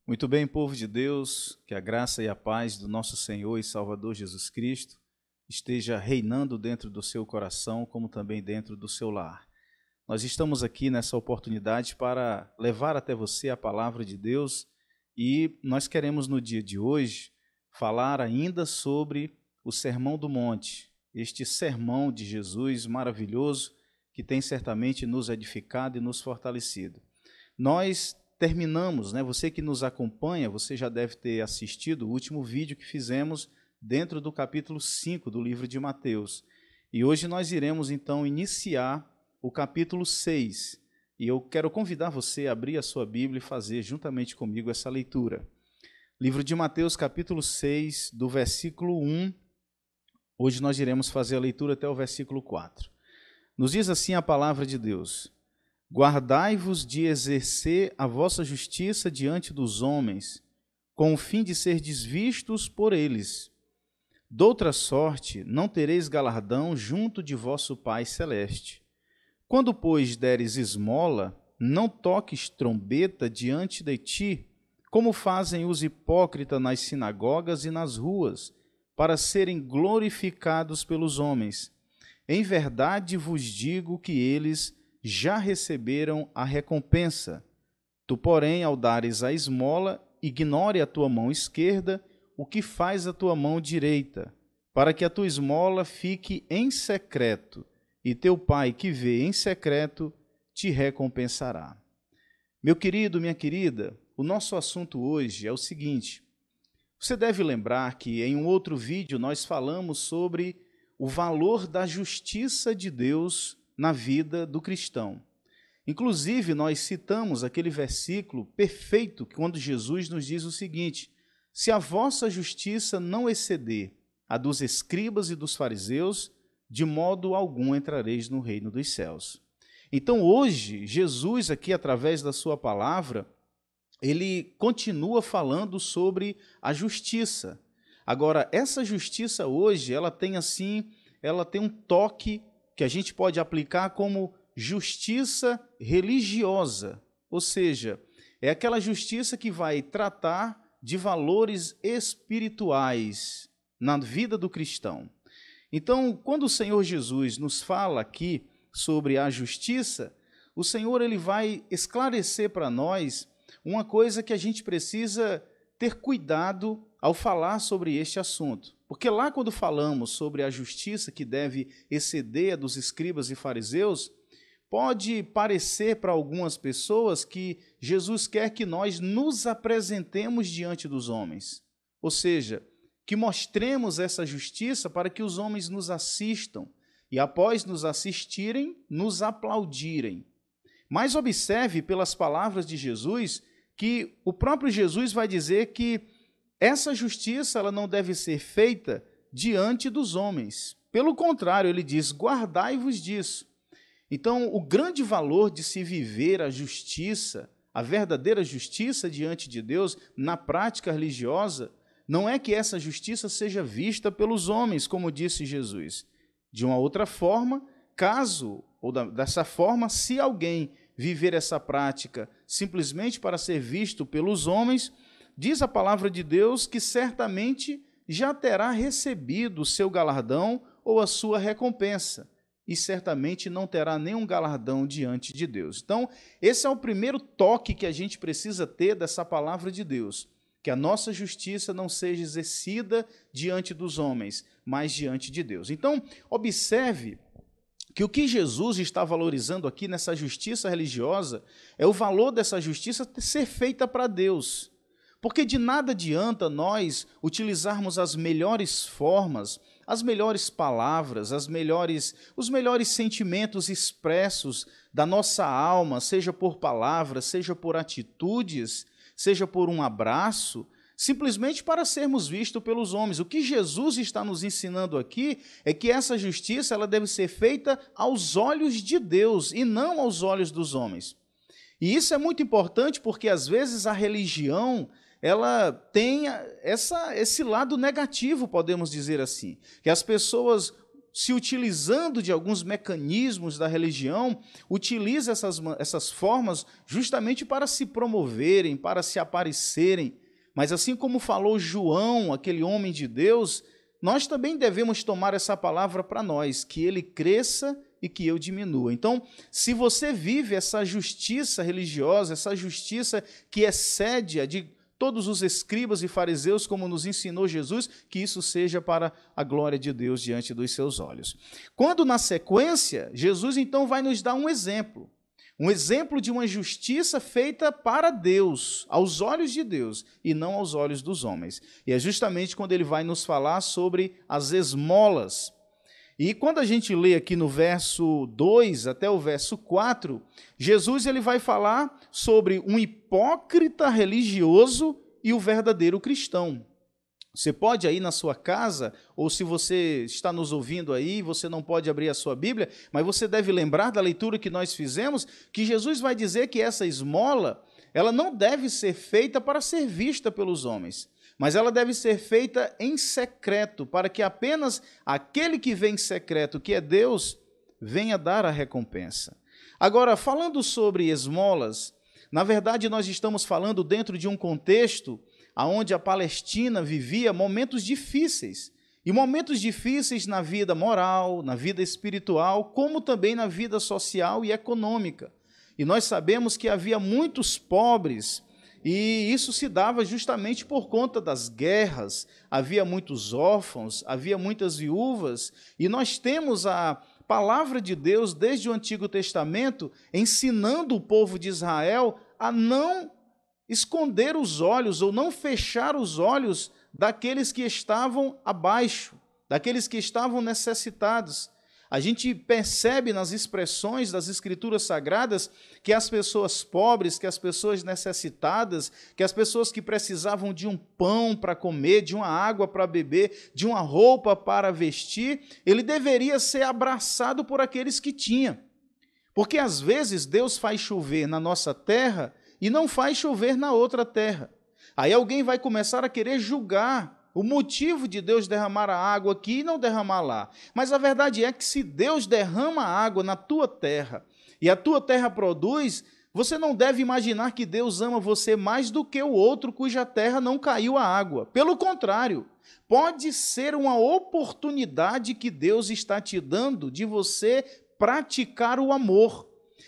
Muito bem, povo de Deus, que a graça e a paz do nosso Senhor e Salvador Jesus Cristo esteja reinando dentro do seu coração, como também dentro do seu lar. Nós estamos aqui nessa oportunidade para levar até você a palavra de Deus e nós queremos no dia de hoje falar ainda sobre o Sermão do Monte, este sermão de Jesus maravilhoso que tem certamente nos edificado e nos fortalecido. Nós terminamos, você que nos acompanha, você já deve ter assistido o último vídeo que fizemos dentro do capítulo 5 do livro de Mateus. E hoje nós iremos então iniciar o capítulo 6. E eu quero convidar você a abrir a sua Bíblia e fazer juntamente comigo essa leitura. Livro de Mateus, capítulo 6, do versículo 1. Hoje nós iremos fazer a leitura até o versículo 4. Nos diz assim a palavra de Deus: Guardai-vos de exercer a vossa justiça diante dos homens, com o fim de serdes vistos por eles. Doutra sorte, não tereis galardão junto de vosso Pai Celeste. Quando, pois, deres esmola, não toques trombeta diante de ti, como fazem os hipócritas nas sinagogas e nas ruas, para serem glorificados pelos homens. Em verdade vos digo que eles já receberam a recompensa. Tu, porém, ao dares a esmola, ignore a tua mão esquerda o que faz a tua mão direita, para que a tua esmola fique em secreto, e teu Pai que vê em secreto te recompensará. Meu querido, minha querida, o nosso assunto hoje é o seguinte: você deve lembrar que em um outro vídeo nós falamos sobre o valor da justiça de Deus na vida do cristão. Inclusive, nós citamos aquele versículo perfeito quando Jesus nos diz o seguinte: se a vossa justiça não exceder a dos escribas e dos fariseus, de modo algum entrareis no reino dos céus. Então, hoje, Jesus, aqui através da sua palavra, ele continua falando sobre a justiça. Agora, essa justiça hoje, ela tem um toque que a gente pode aplicar como justiça religiosa, ou seja, é aquela justiça que vai tratar de valores espirituais na vida do cristão. Então, quando o Senhor Jesus nos fala aqui sobre a justiça, o Senhor ele vai esclarecer para nós uma coisa que a gente precisa ter cuidado ao falar sobre este assunto. Porque lá quando falamos sobre a justiça que deve exceder a dos escribas e fariseus, pode parecer para algumas pessoas que Jesus quer que nós nos apresentemos diante dos homens. Ou seja, que mostremos essa justiça para que os homens nos assistam e, após nos assistirem, nos aplaudirem. Mas observe pelas palavras de Jesus que o próprio Jesus vai dizer que essa justiça ela não deve ser feita diante dos homens. Pelo contrário, ele diz, guardai-vos disso. Então, o grande valor de se viver a justiça, a verdadeira justiça diante de Deus, na prática religiosa, não é que essa justiça seja vista pelos homens, como disse Jesus. De uma outra forma, dessa forma, se alguém viver essa prática simplesmente para ser visto pelos homens, diz a palavra de Deus que certamente já terá recebido o seu galardão ou a sua recompensa, e certamente não terá nenhum galardão diante de Deus. Então, esse é o primeiro toque que a gente precisa ter dessa palavra de Deus, que a nossa justiça não seja exercida diante dos homens, mas diante de Deus. Então, observe que o que Jesus está valorizando aqui nessa justiça religiosa é o valor dessa justiça ser feita para Deus. Porque de nada adianta nós utilizarmos as melhores formas, as melhores palavras, os melhores sentimentos expressos da nossa alma, seja por palavras, seja por atitudes, seja por um abraço, simplesmente para sermos vistos pelos homens. O que Jesus está nos ensinando aqui é que essa justiça ela deve ser feita aos olhos de Deus e não aos olhos dos homens. E isso é muito importante porque, às vezes, a religião ela tem esse lado negativo, podemos dizer assim, que as pessoas se utilizando de alguns mecanismos da religião, utiliza essas formas justamente para se promoverem, para se aparecerem. Mas assim como falou João, aquele homem de Deus, nós também devemos tomar essa palavra para nós, que ele cresça e que eu diminua. Então, se você vive essa justiça religiosa, essa justiça que excede a de todos os escribas e fariseus, como nos ensinou Jesus, que isso seja para a glória de Deus diante dos seus olhos. Quando, na sequência, Jesus então vai nos dar um exemplo de uma justiça feita para Deus, aos olhos de Deus, e não aos olhos dos homens. E é justamente quando ele vai nos falar sobre as esmolas. E quando a gente lê aqui no verso 2 até o verso 4, Jesus ele vai falar sobre um hipócrita religioso e o verdadeiro cristão. Você pode aí na sua casa, ou se você está nos ouvindo aí, você não pode abrir a sua Bíblia, mas você deve lembrar da leitura que nós fizemos, que Jesus vai dizer que essa esmola, ela não deve ser feita para ser vista pelos homens, mas ela deve ser feita em secreto, para que apenas aquele que vem em secreto, que é Deus, venha dar a recompensa. Agora, falando sobre esmolas, na verdade nós estamos falando dentro de um contexto onde a Palestina vivia momentos difíceis, e momentos difíceis na vida moral, na vida espiritual, como também na vida social e econômica. E nós sabemos que havia muitos pobres, e isso se dava justamente por conta das guerras, havia muitos órfãos, havia muitas viúvas, e nós temos a palavra de Deus desde o Antigo Testamento ensinando o povo de Israel a não esconder os olhos ou não fechar os olhos daqueles que estavam abaixo, daqueles que estavam necessitados. A gente percebe nas expressões das Escrituras Sagradas que as pessoas pobres, que as pessoas necessitadas, que as pessoas que precisavam de um pão para comer, de uma água para beber, de uma roupa para vestir, ele deveria ser abraçado por aqueles que tinham. Porque às vezes Deus faz chover na nossa terra e não faz chover na outra terra. Aí alguém vai começar a querer julgar o motivo de Deus derramar a água aqui e não derramar lá. Mas a verdade é que se Deus derrama a água na tua terra e a tua terra produz, você não deve imaginar que Deus ama você mais do que o outro cuja terra não caiu a água. Pelo contrário, pode ser uma oportunidade que Deus está te dando de você praticar o amor.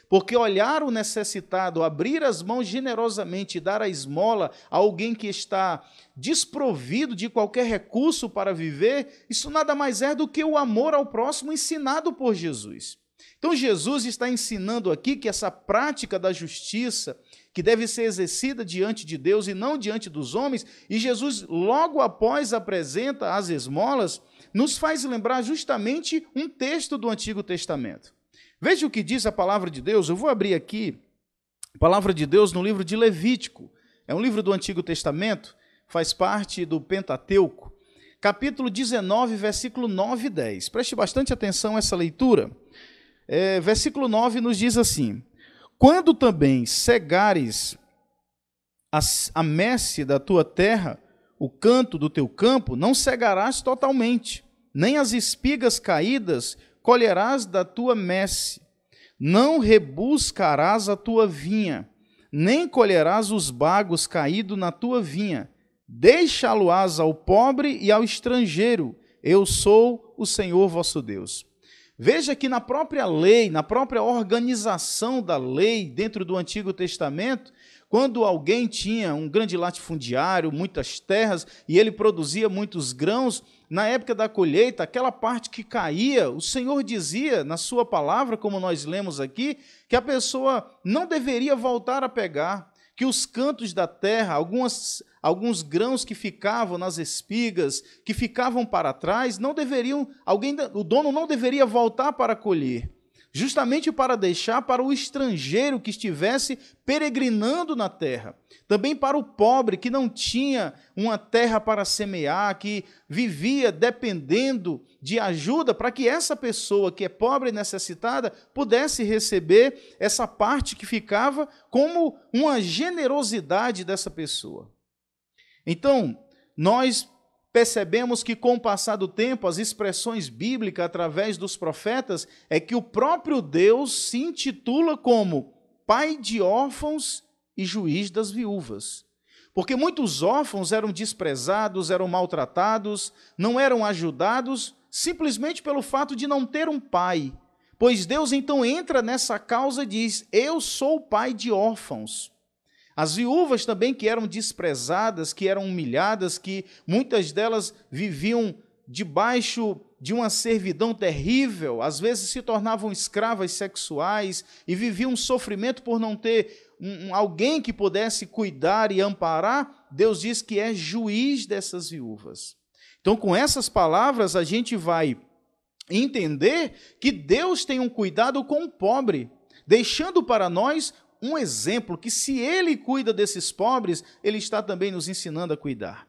Porque olhar o necessitado, abrir as mãos generosamente e dar a esmola a alguém que está desprovido de qualquer recurso para viver, isso nada mais é do que o amor ao próximo ensinado por Jesus. Então Jesus está ensinando aqui que essa prática da justiça, que deve ser exercida diante de Deus e não diante dos homens, e Jesus logo após apresenta as esmolas, nos faz lembrar justamente um texto do Antigo Testamento. Veja o que diz a palavra de Deus. Eu vou abrir aqui a palavra de Deus no livro de Levítico. É um livro do Antigo Testamento, faz parte do Pentateuco. Capítulo 19, versículo 9 e 10. Preste bastante atenção a essa leitura. Versículo 9 nos diz assim: quando também cegares a messe da tua terra, o canto do teu campo, não cegarás totalmente, nem as espigas caídas colherás da tua messe, não rebuscarás a tua vinha, nem colherás os bagos caídos na tua vinha, deixá-lo-ás ao pobre e ao estrangeiro, eu sou o Senhor vosso Deus. Veja que na própria lei, na própria organização da lei dentro do Antigo Testamento, quando alguém tinha um grande latifundiário, muitas terras, e ele produzia muitos grãos, na época da colheita, aquela parte que caía, o Senhor dizia na sua palavra, como nós lemos aqui, que a pessoa não deveria voltar a pegar, que os cantos da terra, alguns grãos que ficavam nas espigas, que ficavam para trás, o dono não deveria voltar para colher, justamente para deixar para o estrangeiro que estivesse peregrinando na terra, também para o pobre que não tinha uma terra para semear, que vivia dependendo de ajuda, para que essa pessoa que é pobre e necessitada pudesse receber essa parte que ficava como uma generosidade dessa pessoa. Então, nós percebemos que com o passar do tempo, as expressões bíblicas através dos profetas é que o próprio Deus se intitula como Pai de órfãos e juiz das viúvas. Porque muitos órfãos eram desprezados, eram maltratados, não eram ajudados, simplesmente pelo fato de não ter um pai. Pois Deus então entra nessa causa e diz: eu sou o pai de órfãos. As viúvas também que eram desprezadas, que eram humilhadas, que muitas delas viviam debaixo de uma servidão terrível, às vezes se tornavam escravas sexuais e viviam um sofrimento por não ter alguém que pudesse cuidar e amparar. Deus diz que é juiz dessas viúvas. Então, com essas palavras, a gente vai entender que Deus tem um cuidado com o pobre, deixando para nós um exemplo que, se Ele cuida desses pobres, Ele está também nos ensinando a cuidar.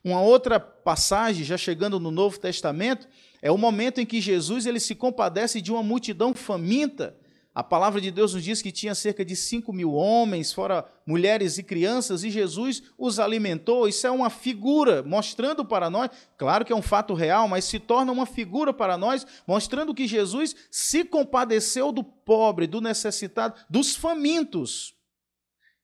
Uma outra passagem, já chegando no Novo Testamento, é o momento em que Jesus ele se compadece de uma multidão faminta. A palavra de Deus nos diz que tinha cerca de 5.000 homens, fora mulheres e crianças, e Jesus os alimentou. Isso é uma figura, mostrando para nós, claro que é um fato real, mas se torna uma figura para nós, mostrando que Jesus se compadeceu do pobre, do necessitado, dos famintos.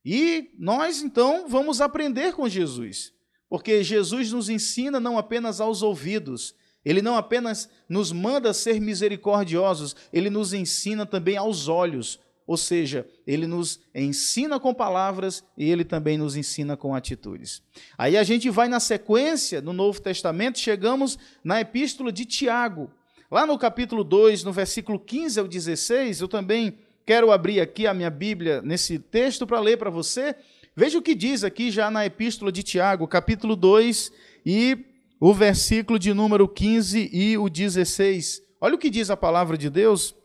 E nós, então, vamos aprender com Jesus, porque Jesus nos ensina não apenas aos ouvidos, Ele não apenas nos manda ser misericordiosos, Ele nos ensina também aos olhos, ou seja, Ele nos ensina com palavras e Ele também nos ensina com atitudes. Aí a gente vai na sequência, no Novo Testamento, chegamos na Epístola de Tiago. Lá no capítulo 2, no versículo 15 ao 16, eu também quero abrir aqui a minha Bíblia nesse texto para ler para você. Veja o que diz aqui já na Epístola de Tiago, capítulo 2 e o versículo de número 15 e o 16. Olha o que diz a palavra de Deus.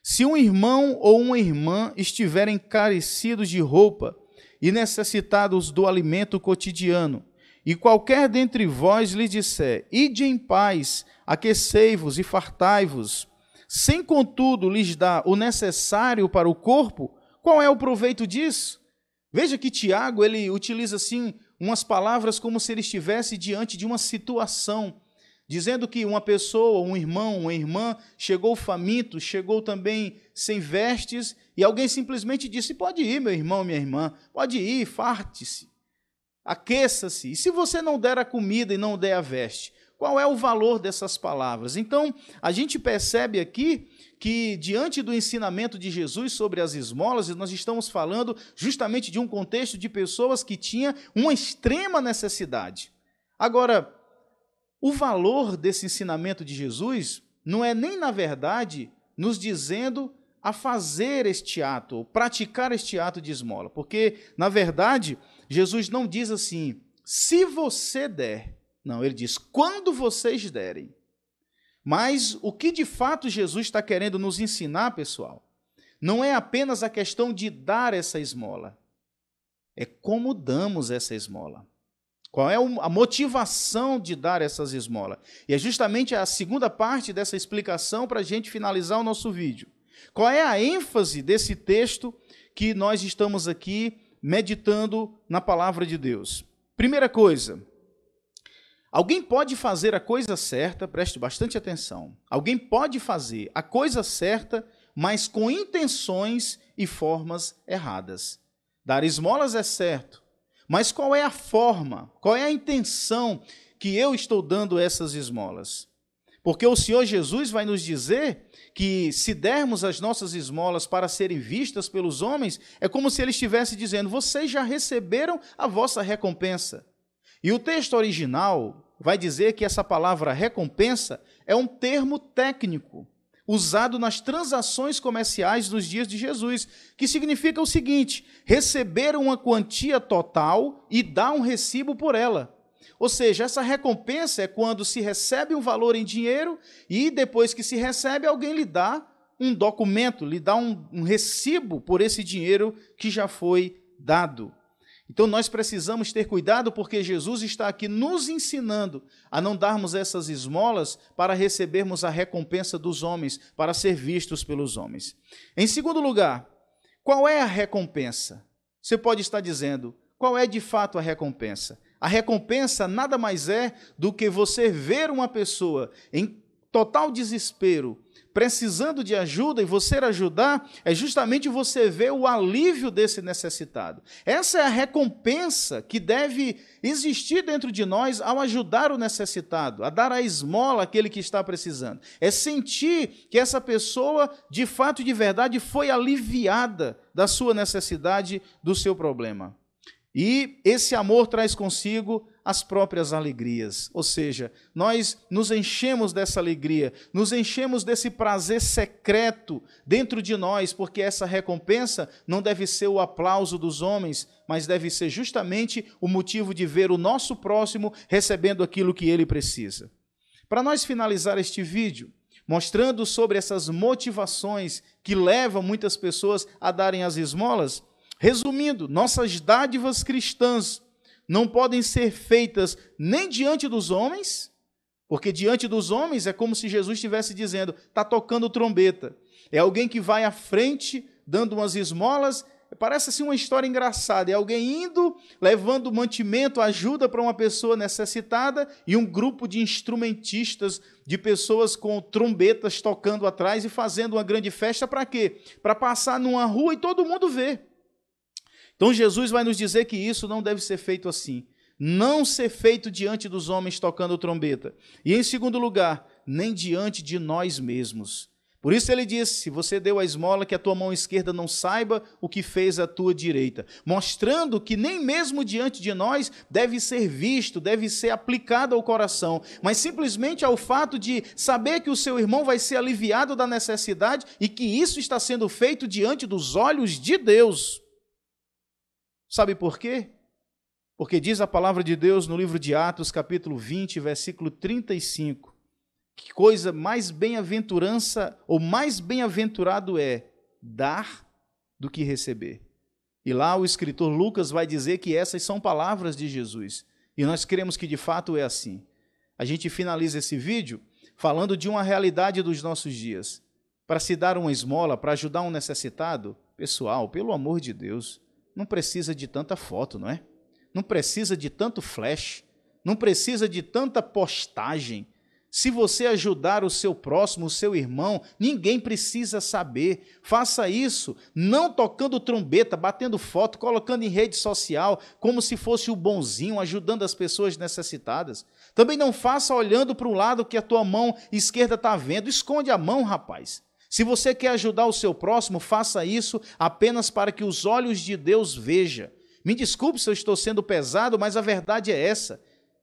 Se um irmão ou uma irmã estiverem carecidos de roupa e necessitados do alimento cotidiano, e qualquer dentre vós lhe disser: ide em paz, aquecei-vos e fartai-vos, sem contudo lhes dar o necessário para o corpo, qual é o proveito disso? Veja que Tiago ele utiliza assim umas palavras como se ele estivesse diante de uma situação, dizendo que uma pessoa, um irmão, uma irmã, chegou faminto, chegou também sem vestes, e alguém simplesmente disse: pode ir, meu irmão, minha irmã, pode ir, farte-se, aqueça-se. E se você não der a comida e não der a veste, qual é o valor dessas palavras? Então, a gente percebe aqui que, diante do ensinamento de Jesus sobre as esmolas, nós estamos falando justamente de um contexto de pessoas que tinham uma extrema necessidade. Agora, o valor desse ensinamento de Jesus não é nem, na verdade, nos dizendo a fazer este ato, ou praticar este ato de esmola, porque, na verdade, Jesus não diz assim: se você der. Não, ele diz: quando vocês derem. Mas o que de fato Jesus está querendo nos ensinar, pessoal, não é apenas a questão de dar essa esmola, é como damos essa esmola. Qual é a motivação de dar essas esmolas? E é justamente a segunda parte dessa explicação para a gente finalizar o nosso vídeo. Qual é a ênfase desse texto que nós estamos aqui meditando na palavra de Deus? Primeira coisa, alguém pode fazer a coisa certa, preste bastante atenção, alguém pode fazer a coisa certa, mas com intenções e formas erradas. Dar esmolas é certo, mas qual é a forma, qual é a intenção que eu estou dando essas esmolas? Porque o Senhor Jesus vai nos dizer que, se dermos as nossas esmolas para serem vistas pelos homens, é como se Ele estivesse dizendo: vocês já receberam a vossa recompensa. E o texto original vai dizer que essa palavra recompensa é um termo técnico, usado nas transações comerciais dos dias de Jesus, que significa o seguinte: receber uma quantia total e dar um recibo por ela. Ou seja, essa recompensa é quando se recebe um valor em dinheiro e, depois que se recebe, alguém lhe dá um documento, lhe dá um recibo por esse dinheiro que já foi dado. Então, nós precisamos ter cuidado, porque Jesus está aqui nos ensinando a não darmos essas esmolas para recebermos a recompensa dos homens, para ser vistos pelos homens. Em segundo lugar, qual é a recompensa? Você pode estar dizendo: qual é de fato a recompensa? A recompensa nada mais é do que você ver uma pessoa em total desespero, precisando de ajuda, e você ajudar, é justamente você ver o alívio desse necessitado. Essa é a recompensa que deve existir dentro de nós ao ajudar o necessitado, a dar a esmola àquele que está precisando. É sentir que essa pessoa, de fato e de verdade, foi aliviada da sua necessidade, do seu problema. E esse amor traz consigo as próprias alegrias, ou seja, nós nos enchemos dessa alegria, nos enchemos desse prazer secreto dentro de nós, porque essa recompensa não deve ser o aplauso dos homens, mas deve ser justamente o motivo de ver o nosso próximo recebendo aquilo que ele precisa. Para nós finalizar este vídeo, mostrando sobre essas motivações que levam muitas pessoas a darem as esmolas, resumindo, nossas dádivas cristãs não podem ser feitas nem diante dos homens, porque diante dos homens é como se Jesus estivesse dizendo, está tocando trombeta. É alguém que vai à frente, dando umas esmolas, parece assim uma história engraçada, é alguém indo, levando mantimento, ajuda para uma pessoa necessitada, e um grupo de instrumentistas, de pessoas com trombetas tocando atrás e fazendo uma grande festa, para quê? Para passar numa rua e todo mundo ver. Então Jesus vai nos dizer que isso não deve ser feito assim. Não ser feito diante dos homens tocando trombeta. E em segundo lugar, nem diante de nós mesmos. Por isso ele disse, se você deu a esmola, que a tua mão esquerda não saiba o que fez a tua direita. Mostrando que nem mesmo diante de nós deve ser visto, deve ser aplicado ao coração. Mas simplesmente ao fato de saber que o seu irmão vai ser aliviado da necessidade e que isso está sendo feito diante dos olhos de Deus. Sabe por quê? Porque diz a palavra de Deus no livro de Atos, capítulo 20, versículo 35, que coisa mais bem-aventurança, ou mais bem-aventurado é dar do que receber. E lá o escritor Lucas vai dizer que essas são palavras de Jesus. E nós cremos que de fato é assim. A gente finaliza esse vídeo falando de uma realidade dos nossos dias. Para se dar uma esmola, para ajudar um necessitado, pessoal, pelo amor de Deus, não precisa de tanta foto, não é? Não precisa de tanto flash, não precisa de tanta postagem. Se você ajudar o seu próximo, o seu irmão, ninguém precisa saber. Faça isso, não tocando trombeta, batendo foto, colocando em rede social, como se fosse o bonzinho, ajudando as pessoas necessitadas. Também não faça olhando para o lado que a tua mão esquerda está vendo. Esconde a mão, rapaz. Se você quer ajudar o seu próximo, faça isso apenas para que os olhos de Deus vejam. Me desculpe se eu estou sendo pesado, mas a verdade é essa.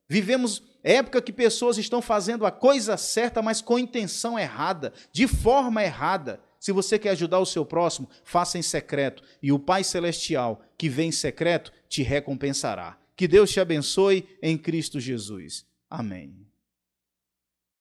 Vivemos época que pessoas estão fazendo a coisa certa, mas com intenção errada, de forma errada. Se você quer ajudar o seu próximo, faça em secreto, e o Pai Celestial, que vem em secreto, te recompensará. Que Deus te abençoe em Cristo Jesus. Amém.